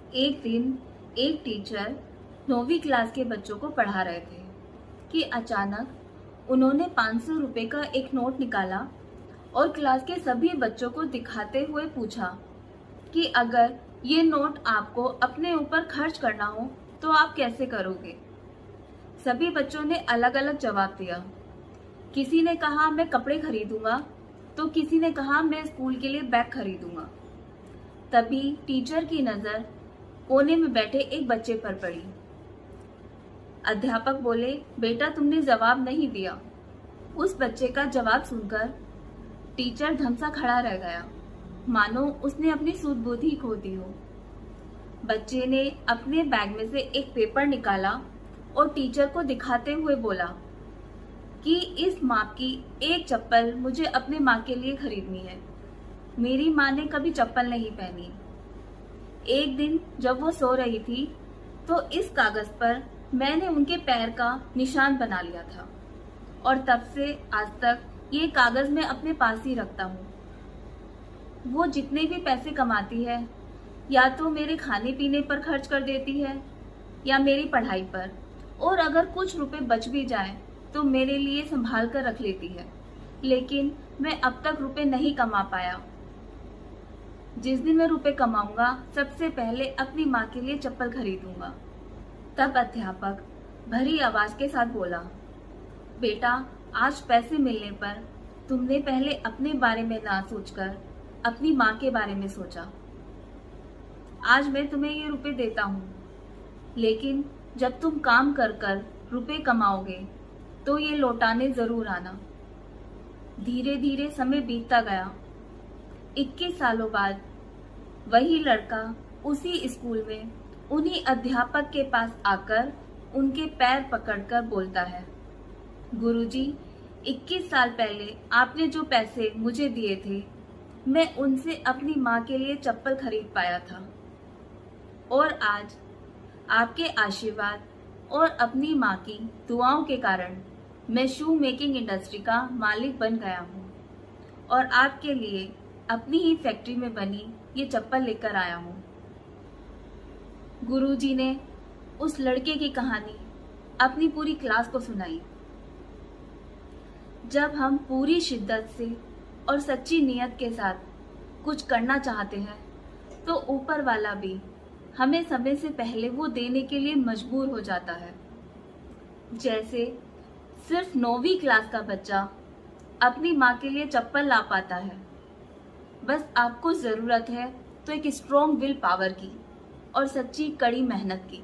एक दिन एक टीचर 9वीं क्लास के बच्चों को पढ़ा रहे थे कि अचानक उन्होंने 500 रुपये का एक नोट निकाला और क्लास के सभी बच्चों को दिखाते हुए पूछा कि अगर ये नोट आपको अपने ऊपर खर्च करना हो तो आप कैसे करोगे। सभी बच्चों ने अलग अलग जवाब दिया। किसी ने कहा मैं कपड़े खरीदूंगा, तो किसी ने कहा मैं स्कूल के लिए बैग खरीदूंगा। तभी टीचर की नज़र कोने में बैठे एक बच्चे पर पड़ी। अध्यापक बोले, बेटा तुमने जवाब नहीं दिया। उस बच्चे का जवाब सुनकर टीचर धमसा खड़ा रह गया, मानो उसने अपनी सूझबूझ खो दी हो। बच्चे ने अपने बैग में से एक पेपर निकाला और टीचर को दिखाते हुए बोला कि इस माप की एक चप्पल मुझे अपने माँ के लिए खरीदनी है। मेरी माँ ने कभी चप्पल नहीं पहनी। एक दिन जब वो सो रही थी तो इस कागज पर मैंने उनके पैर का निशान बना लिया था और तब से आज तक ये कागज मैं अपने पास ही रखता हूँ। वो जितने भी पैसे कमाती है या तो मेरे खाने पीने पर खर्च कर देती है या मेरी पढ़ाई पर, और अगर कुछ रुपए बच भी जाए तो मेरे लिए संभाल कर रख लेती है। लेकिन मैं अब तक रुपए नहीं कमा पाया। जिस दिन मैं रुपए कमाऊंगा सबसे पहले अपनी माँ के लिए चप्पल खरीदूंगा। तब अध्यापक भरी आवाज के साथ बोला, बेटा आज पैसे मिलने पर तुमने पहले अपने बारे में ना सोचकर अपनी माँ के बारे में सोचा। आज मैं तुम्हें ये रुपए देता हूँ, लेकिन जब तुम काम कर कर रुपए कमाओगे तो ये लौटाने जरूर आना। धीरे धीरे समय बीतता गया। 21 सालों बाद वही लड़का उसी स्कूल में उन्हीं अध्यापक के पास आकर उनके पैर पकड़कर बोलता है, गुरुजी 21 साल पहले आपने जो पैसे मुझे दिए थे मैं उनसे अपनी माँ के लिए चप्पल खरीद पाया था, और आज आपके आशीर्वाद और अपनी माँ की दुआओं के कारण मैं शू मेकिंग इंडस्ट्री का मालिक बन गया हूँ और आपके लिए अपनी ही फैक्ट्री में बनी ये चप्पल लेकर आया हूँ। गुरुजी ने उस लड़के की कहानी अपनी पूरी क्लास को सुनाई। जब हम पूरी शिद्दत से और सच्ची नीयत के साथ कुछ करना चाहते हैं तो ऊपर वाला भी हमें समय से पहले वो देने के लिए मजबूर हो जाता है। जैसे सिर्फ 9वीं क्लास का बच्चा अपनी माँ के लिए चप्पल ला पाता है। बस आपको ज़रूरत है तो एक स्ट्रॉन्ग विल पावर की और सच्ची कड़ी मेहनत की।